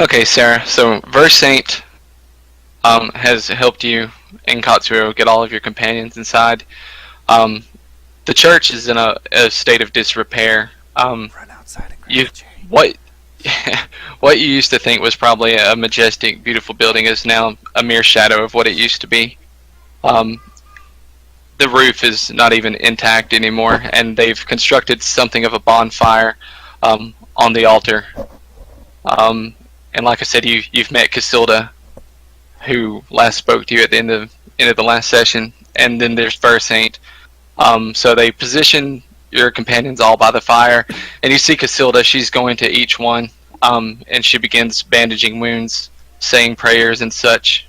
Okay, Sarah. So Verse Saint has helped you and Katsuo get all of your companions inside. Um, the church is in a state of disrepair. Run outside and grab You the cherry. what what you used to think was probably a majestic, beautiful building is now a mere shadow of what it used to be. Um, the roof is not even intact anymore, and they've constructed something of a bonfire on the altar. Um, and like I said, you've met Casilda, who last spoke to you at the end of the last session, and then there's Verse Saint. So they position your companions all by the fire, and you see Casilda. She's going to each one, and she begins bandaging wounds, saying prayers and such.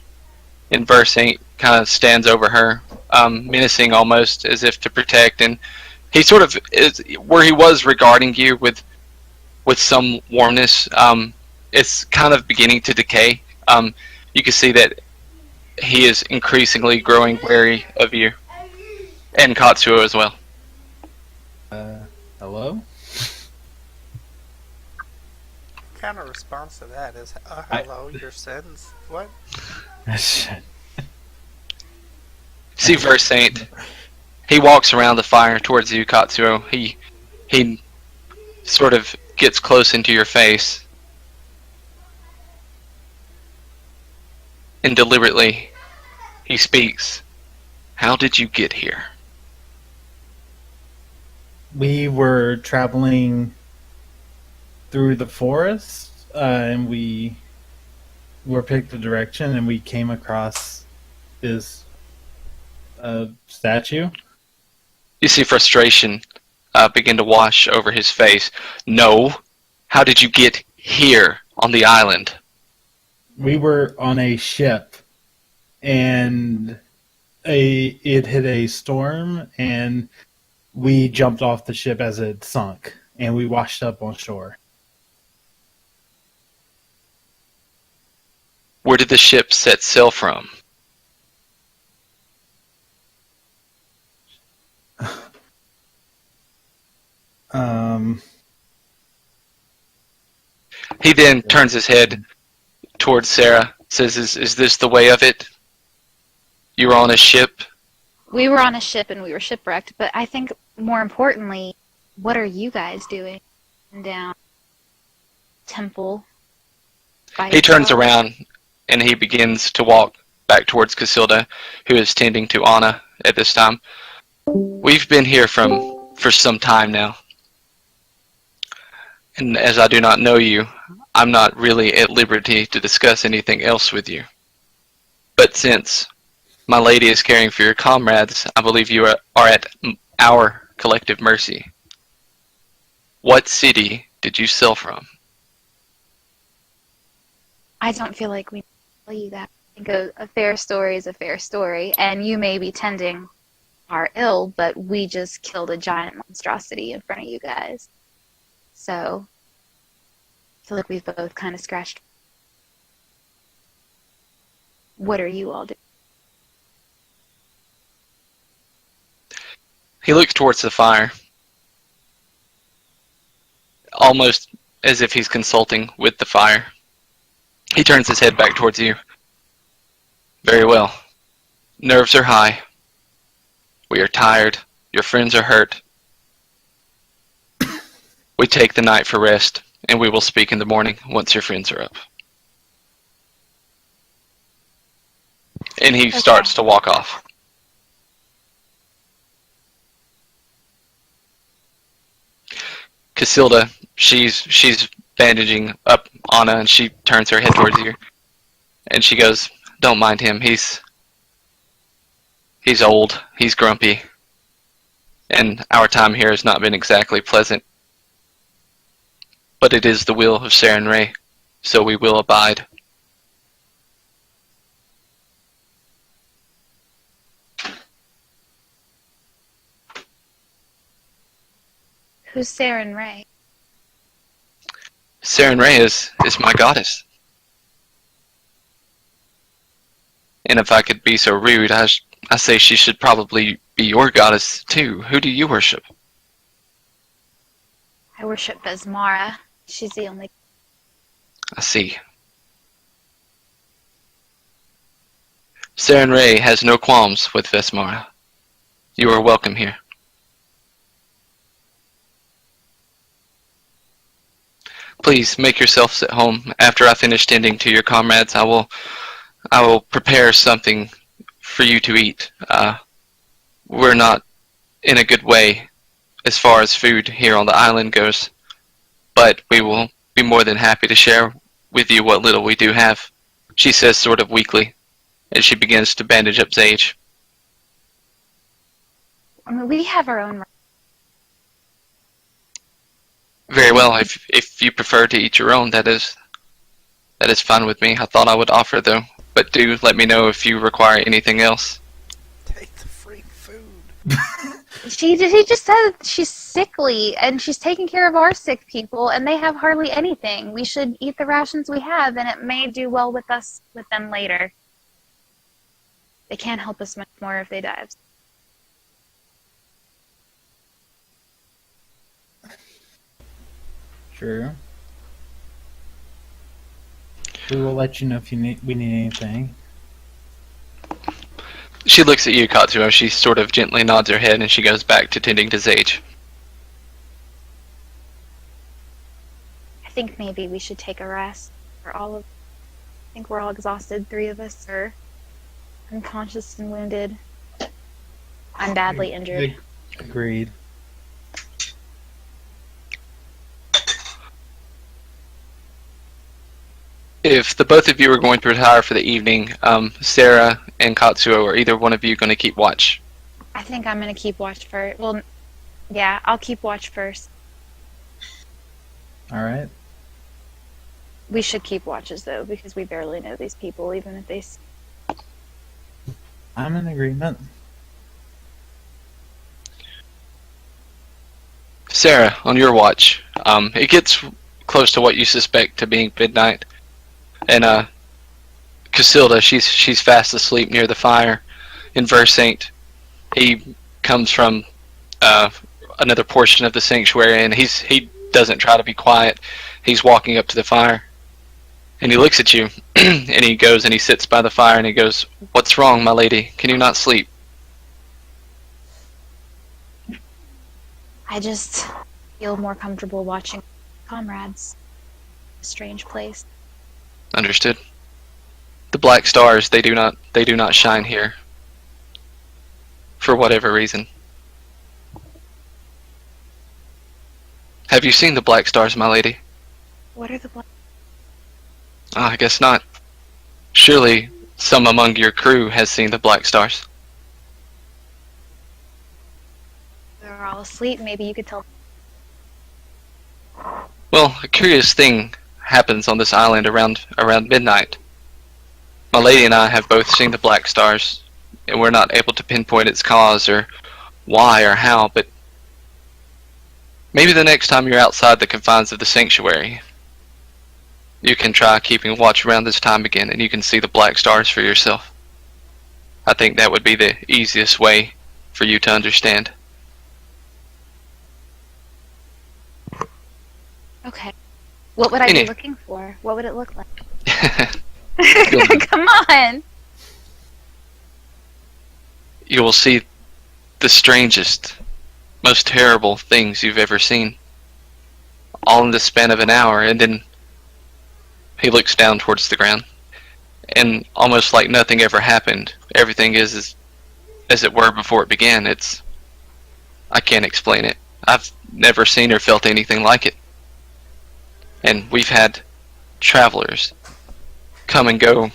And Verse Saint kind of stands over her, menacing almost as if to protect. And he sort of is where he was regarding you with some warmness. It's kind of beginning to decay. You can see that he is increasingly growing wary of you, and Katsuo as well. Hello? What kind of response to that is, I hello, your sins? What? See Verse Saint. He walks around the fire towards you, Katsuo. He sort of gets close into your face, and deliberately he speaks. How did you get here? We were traveling through the forest, and we were picked a direction, and we came across this statue. You see frustration begin to wash over his face. No. How did you get here on the island? We were on a ship, and it hit a storm, and we jumped off the ship as it sunk, and we washed up on shore. Where did the ship set sail from? He then turns his head towards Sarah, says, is this the way of it? You were on a ship? We were on a ship and we were shipwrecked, but I think more importantly, what are you guys doing down temple? He turns around and he begins to walk back towards Casilda, who is tending to Anna at this time. We've been here for some time now. And as I do not know you, I'm not really at liberty to discuss anything else with you. But since my lady is caring for your comrades, I believe you are at our collective mercy. What city did you sail from? I don't feel like we tell you that. I think a fair story is a fair story, and you may be tending our ill, but we just killed a giant monstrosity in front of you guys. So, I feel like we've both kind of scratched. What are you all doing? He looks towards the fire, almost as if he's consulting with the fire. He turns his head back towards you. Very well. Nerves are high. We are tired. Your friends are hurt. We take the night for rest, and we will speak in the morning once your friends are up. And he starts to walk off. Casilda, she's bandaging up Anna, and she turns her head towards you, and she goes, "Don't mind him. He's old. He's grumpy, and our time here has not been exactly pleasant. But it is the will of Saren Ray, so we will abide." Who's Saren Ray? Saren Ray is my goddess. And if I could be so rude, I say she should probably be your goddess too. Who do you worship? I worship Besmara. She's the only. I see. Saren Ray has no qualms with Vesmara. You are welcome here. Please make yourselves at home. After I finish tending to your comrades, I will prepare something for you to eat. We're not in a good way as far as food here on the island goes, but we will be more than happy to share with you what little we do have, she says sort of weakly, as she begins to bandage up Sage. I mean, we have our own. Very well, if you prefer to eat your own, that is fine with me. I thought I would offer though, but do let me know if you require anything else. Take the free food. She just said she's sickly, and she's taking care of our sick people, and they have hardly anything. We should eat the rations we have, and it may do well with them later. They can't help us much more if they die. True. We will let you know if we need anything. She looks at you, Katsuo. She sort of gently nods her head, and she goes back to tending to Sage. I think maybe we should take a rest for all of. I think we're all exhausted. 3 of us are unconscious and wounded. I'm badly injured. Agreed. If the both of you are going to retire for the evening, Sarah and Katsuo, are either one of you going to keep watch? I think I'm going to keep watch first. Well, yeah, I'll keep watch first. All right. We should keep watches, though, because we barely know these people, even if they... I'm in agreement. Sarah, on your watch, it gets close to what you suspect to being midnight, and Casilda, she's fast asleep near the fire, and Versant, he comes from another portion of the sanctuary, and he doesn't try to be quiet. He's walking up to the fire, and he looks at you, and he goes and he sits by the fire, and he goes, "What's wrong, my lady? Can you not sleep?" I just feel more comfortable watching comrades. A strange place. Understood. The black stars, they do not shine here. For whatever reason. Have you seen the black stars, my lady? What are the black... I guess not. Surely some among your crew has seen the black stars. They're all asleep. Maybe you could tell... Well, a curious thing happens on this island around midnight. My lady and I have both seen the black stars, and we're not able to pinpoint its cause or why or how, but maybe the next time you're outside the confines of the sanctuary, you can try keeping watch around this time again, and you can see the black stars for yourself. I think that would be the easiest way for you to understand. Okay. What would I Any- be looking for? What would it look like? You'll- Come on! You will see the strangest, most terrible things you've ever seen. All in the span of an hour, and then he looks down towards the ground. And almost like nothing ever happened, everything is as it were before it began. I can't explain it. I've never seen or felt anything like it. And we've had travelers come and go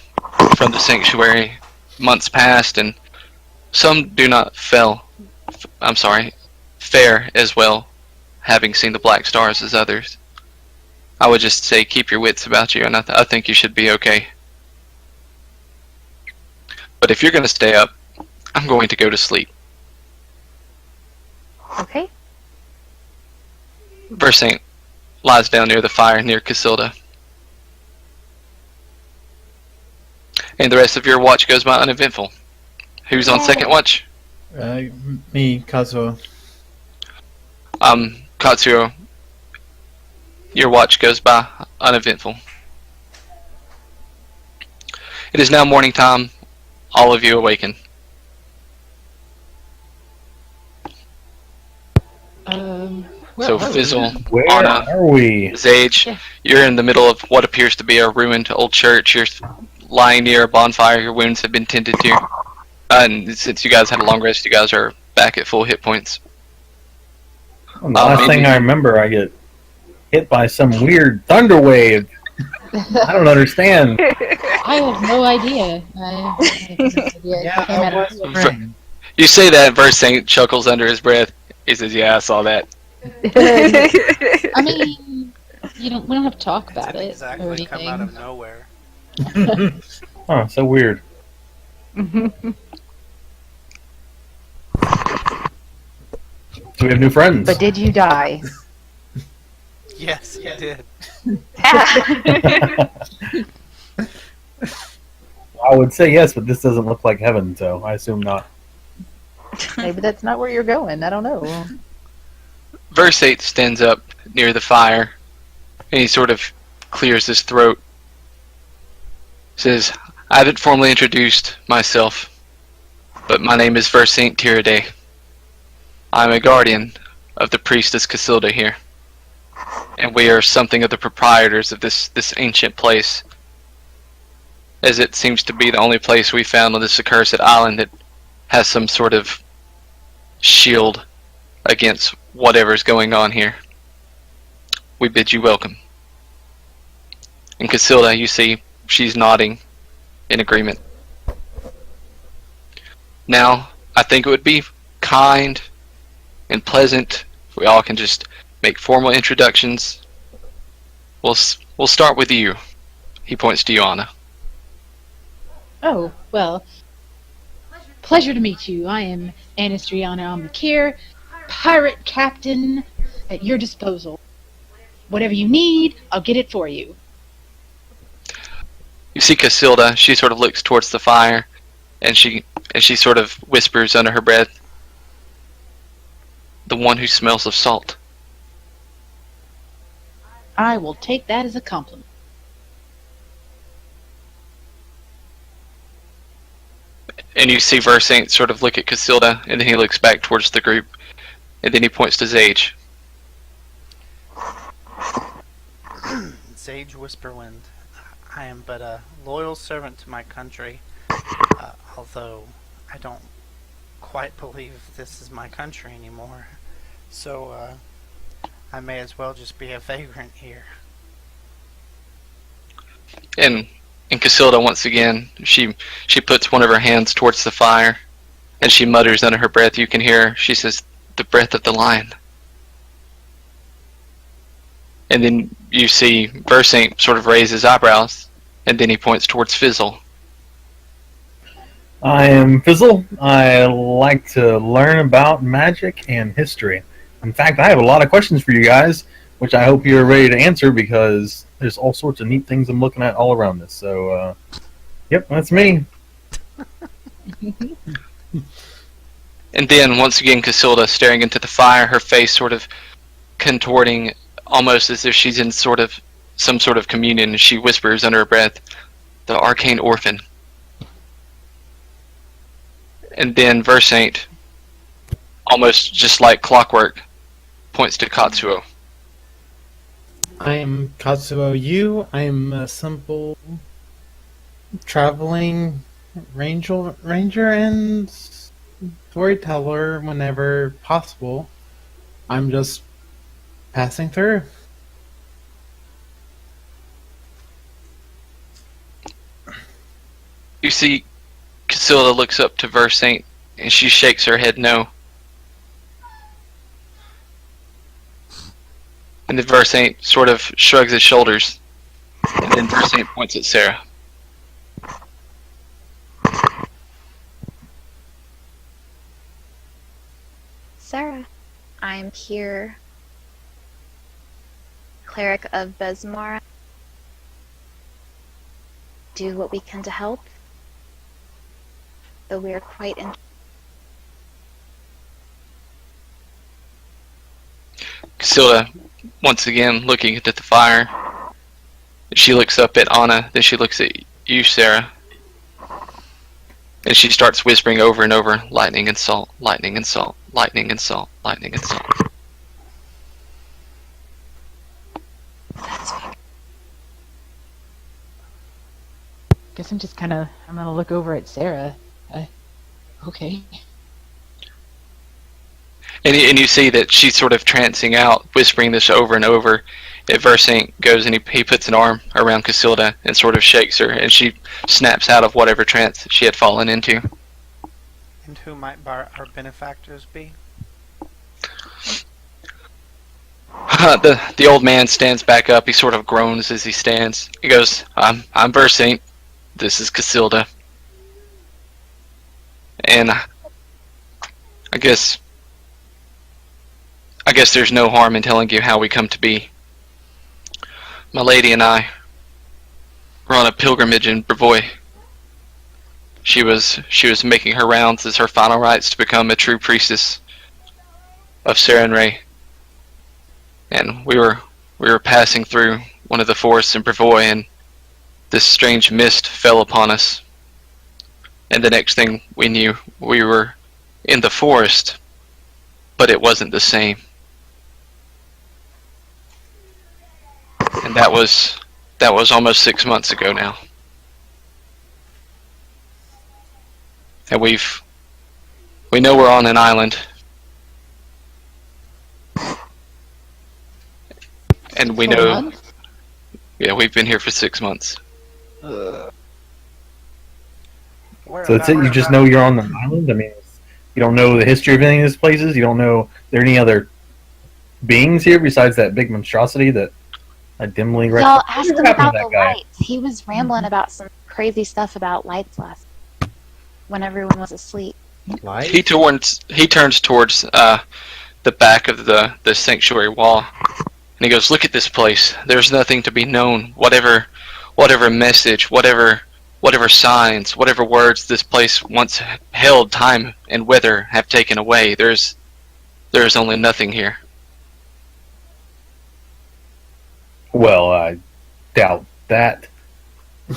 from the sanctuary months past, and some do not fare as well, having seen the black stars as others. I would just say keep your wits about you, and I think you should be okay. But if you're going to stay up, I'm going to go to sleep. Okay. Versant lies down near the fire near Casilda. And the rest of your watch goes by uneventful. Who's on second watch? Me, Kazuo. Katsuo, your watch goes by uneventful. It is now morning time all of you awaken. Where So are we? Fizzle, Where Anna, are we? Zage, Yeah. you're in the middle of what appears to be a ruined old church. You're lying near a bonfire. Your wounds have been tended to. And since you guys had a long rest, you guys are back at full hit points. The last thing I remember, I get hit by some weird thunder wave. I don't understand. I have no idea. I have no idea. It came out of nowhere. You say that, Versant chuckles under his breath. He says, "Yeah, I saw that." I mean, we don't have to talk about Didn't it or exactly anything. come out of nowhere. Oh, so weird. So we have new friends. But did you die? Yes, you did. I would say yes, but this doesn't look like heaven, so I assume not. Maybe that's not where you're going. I don't know. Versate stands up near the fire, and he sort of clears his throat. Says, "I haven't formally introduced myself, but my name is Versant Tiraday. I'm a guardian of the priestess Casilda here, and we are something of the proprietors of this ancient place, as it seems to be the only place we found on this accursed island that has some sort of shield against whatever's going on here. We bid you welcome." And Casilda, you see, she's nodding in agreement. Now, I think it would be kind and pleasant if we all can just make formal introductions. We'll start with you. He points to you, Anna. Oh, well, pleasure to meet you. I am Anastriana Amakir, pirate captain at your disposal. Whatever you need, I'll get it for you. You see Casilda, she sort of looks towards the fire, and she sort of whispers under her breath, "The one who smells of salt." I will take that as a compliment. And you see Versant sort of look at Casilda, and then he looks back towards the group, and then he points to Zage. Sage Whisperwind. I am but a loyal servant to my country, although I don't quite believe this is my country anymore. So, I may as well just be a vagrant here. And Casilda, once again, she puts one of her hands towards the fire, and she mutters under her breath. You can hear her. She says, "The breath of the lion." And then you see Versant sort of raise his eyebrows, and then he points towards Fizzle. I am Fizzle. I like to learn about magic and history. In fact, I have a lot of questions for you guys, which I hope you're ready to answer because there's all sorts of neat things I'm looking at all around this. So, yep, that's me. And then, once again, Casilda staring into the fire, her face sort of contorting, almost as if she's in some sort of communion. She whispers under her breath, "The arcane orphan." And then Versant, almost just like clockwork, points to Katsuo. I am Katsuo Yu. I am a simple traveling ranger and storyteller whenever possible. I'm just passing through. You see Casilda looks up to Versant, and she shakes her head no. And then Versant sort of shrugs his shoulders, and then Versant points at Sarah. Sarah, I'm here, cleric of Besmar. Do what we can to help, though we are quite Casilda, once again, looking into the fire. She looks up at Anna, then she looks at you, Sarah. And she starts whispering over and over, lightning and salt, lightning and salt, lightning and salt, lightning and salt. Guess I'm just kind of. I'm gonna look over at Sarah. Okay. And you see that she's sort of trancing out, whispering this over and over. Versant goes and he puts an arm around Casilda and sort of shakes her, and she snaps out of whatever trance she had fallen into. And who might our benefactors be? The old man stands back up. He sort of groans as he stands. He goes, I'm Versant. This is Casilda. And I guess there's no harm in telling you how we come to be. My lady and I were on a pilgrimage in Brevoy. She was making her rounds as her final rites to become a true priestess of Sarenrae. And we were passing through one of the forests in Brevoy, and this strange mist fell upon us. And the next thing we knew, we were in the forest, but it wasn't the same. And that was almost 6 months ago now. And we know we're on an island. And we know, yeah, we've been here for 6 months. So that's it? You just know you're on the island? I mean, you don't know the history of any of these places? You don't know, are there any other beings here besides that big monstrosity that I dimly recognize? Y'all asked him about the lights. He was rambling about some crazy stuff about lights last when everyone was asleep. Light? He turns towards the back of the sanctuary wall, and he goes, "Look at this place. There's nothing to be known. Whatever message, whatever signs, whatever words this place once held, time and weather have taken away. There's only nothing here." Well, I doubt that.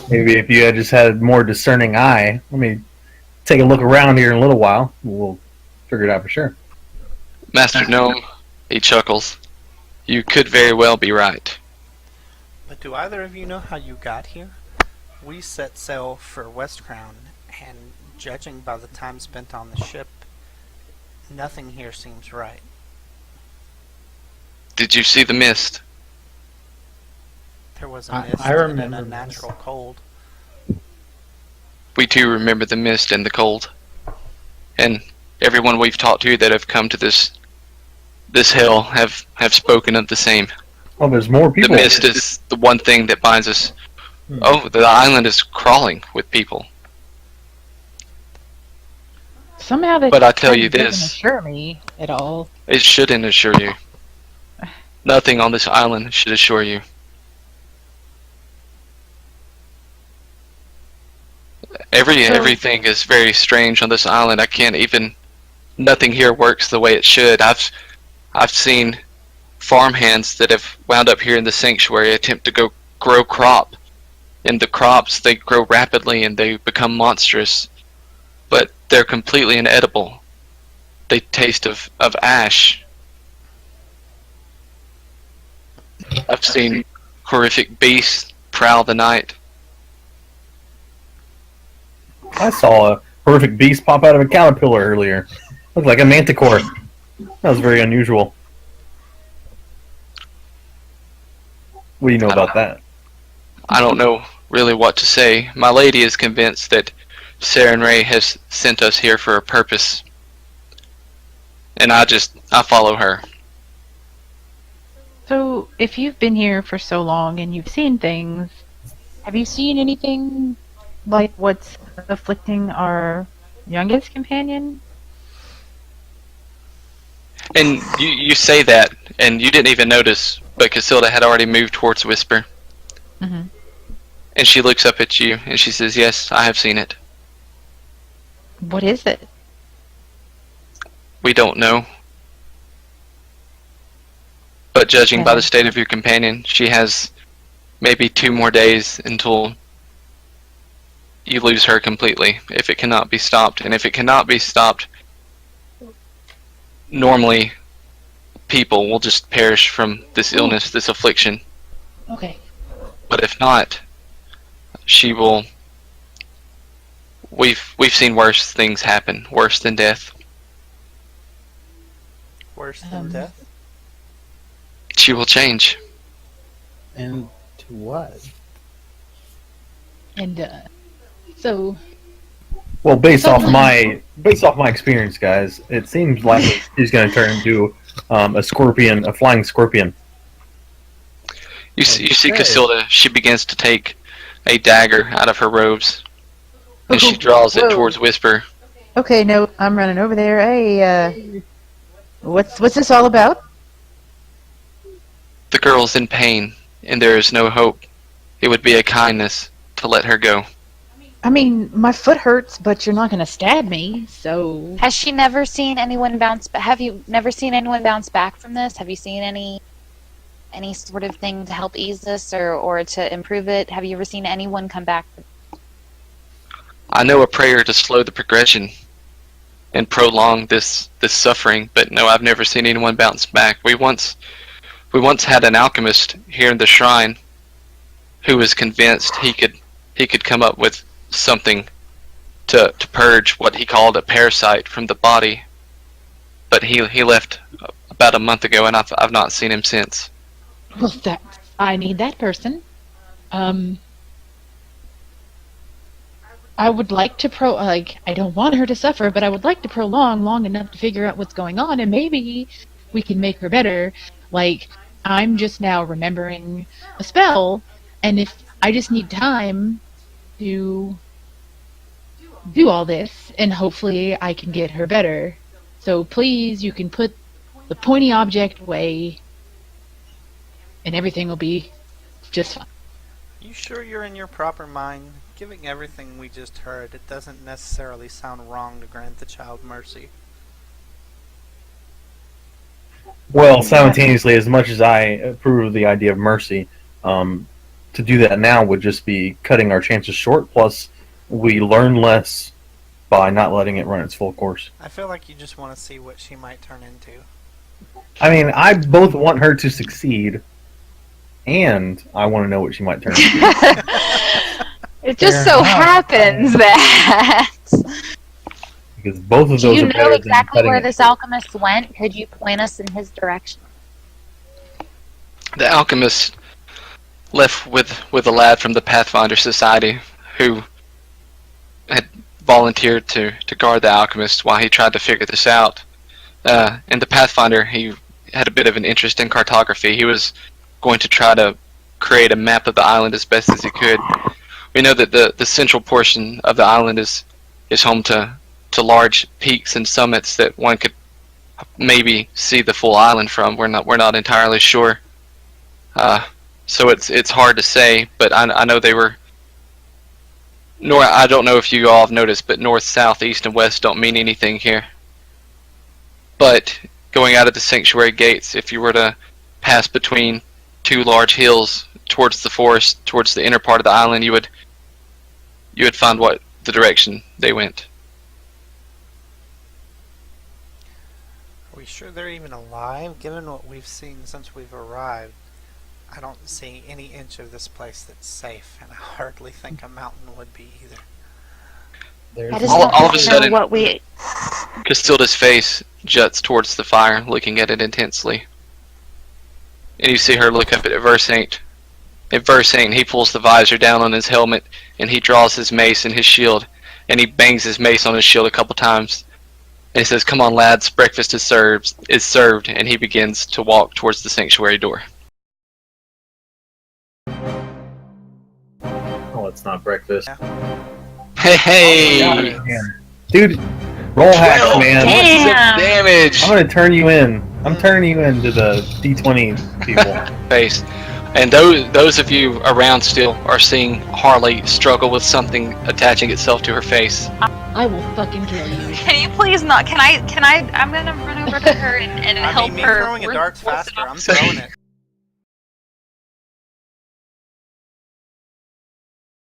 Maybe if you had just had a more discerning eye. Let me take a look around here in a little while. We'll figure it out for sure. Master Gnome, he chuckles. You could very well be right. But do either of you know how you got here? We set sail for West Crown, and judging by the time spent on the ship, nothing here seems right. Did you see the mist? There was a I mist and remember an unnatural cold. We too remember the mist and the cold. And everyone we've talked to that have come to this hell have spoken of the same. Oh, there's more The people. mist is the one thing that binds us. Oh, the island is crawling with people. Somehow that But I tell kind you of doesn't this. assure me at all. It shouldn't assure you. Nothing on this island should assure you. Everything is very strange on this island. I can't even. Nothing here works the way it should. I've seen farmhands that have wound up here in the sanctuary attempt to grow crop, and the crops, they grow rapidly and they become monstrous, but they're completely inedible. They taste of ash. I've seen horrific beasts prowl the night. I saw a horrific beast pop out of a caterpillar earlier. Looked like a manticore. That was very unusual. What do you know about that? I don't know really what to say. My lady is convinced that Sarenrae has sent us here for a purpose. And I follow her. So, if you've been here for so long and you've seen things, have you seen anything like what's afflicting our youngest companion? And you say that, and you didn't even notice, but Casilda had already moved towards Whisper. Mm-hmm. And she looks up at you, and she says, "Yes, I have seen it. What is it? We don't know. But judging by the state of your companion, she has maybe 2 more days until you lose her completely if it cannot be stopped. And if it cannot be stopped, normally people will just perish from this illness, this affliction. Okay. But if not, she will. We've seen worse things happen, worse than death. Worse than death? She will change. And to what? And so Well, based off my experience, guys, it seems like she's going to turn into a scorpion, a flying scorpion. You see Okay. Casilda, she begins to take a dagger out of her robes, and she draws it Whoa. towards Whisper. Okay, no, I'm running over there. Hey, what's this all about? The girl's in pain, and there is no hope. It would be a kindness to let her go. I mean, my foot hurts, but you're not gonna stab me, so... Has she never seen anyone bounce? Have you never seen anyone bounce back from this? Have you seen any sort of thing to help ease this or to improve it? Have you ever seen anyone come back? I know a prayer to slow the progression and prolong this suffering, but no, I've never seen anyone bounce back. We once had an alchemist here in the shrine who was convinced he could come up with something to purge what he called a parasite from the body, but he left about a month ago, and I've not seen him since. Well, I need that person. I would like to I don't want her to suffer, but I would like to prolong long enough to figure out what's going on, and maybe we can make her better. Like, I'm just now remembering a spell, and if I just need time to do all this, and hopefully I can get her better. So please, you can put the pointy object away, and everything will be just fine. You sure you're in your proper mind? Given everything we just heard, it doesn't necessarily sound wrong to grant the child mercy. Well, simultaneously, as much as I approve of the idea of mercy, to do that now would just be cutting our chances short, plus we learn less by not letting it run its full course. I feel like you just want to see what she might turn into. I mean, I both want her to succeed, and I want to know what she might turn into. It just Fair so enough. happens that. Because both of those Do you are know better exactly than where cutting this it short. alchemist went? Could you point us in his direction? The alchemist left with a lad from the Pathfinder Society who had volunteered to guard the alchemist while he tried to figure this out. And the Pathfinder, he had a bit of an interest in cartography. He was going to try to create a map of the island as best as he could. We know that the central portion of the island is home to large peaks and summits that one could maybe see the full island from. We're not entirely sure. So it's hard to say, but I know they were. I don't know if you all have noticed, but north, south, east, and west don't mean anything here. But going out of the sanctuary gates, if you were to pass between two large hills towards the forest, towards the inner part of the island, you would find what the direction they went. Are we sure they're even alive? Given what we've seen since we've arrived, I don't see any inch of this place that's safe, and I hardly think a mountain would be either. I just All don't of a know sudden- what we. Castilda's face juts towards the fire, looking at it intensely. And you see her look up at Versant. At Versant, he pulls the visor down on his helmet, and he draws his mace and his shield, and he bangs his mace on his shield a couple times. And he says, "Come on, lads, breakfast is served," and he begins to walk towards the sanctuary door. Oh, it's not breakfast. Hey! Man. Dude, roll hacks, man. Damn. Damage! I'm gonna turn you in. I'm turning you into the D20 people. Face. And those of you around still are seeing Harley struggle with something attaching itself to her face. I will fucking kill you. Can you please not? Can I? I'm gonna run over to her and I help mean, me her. throwing a dart's reinforce it faster. off. I'm throwing it.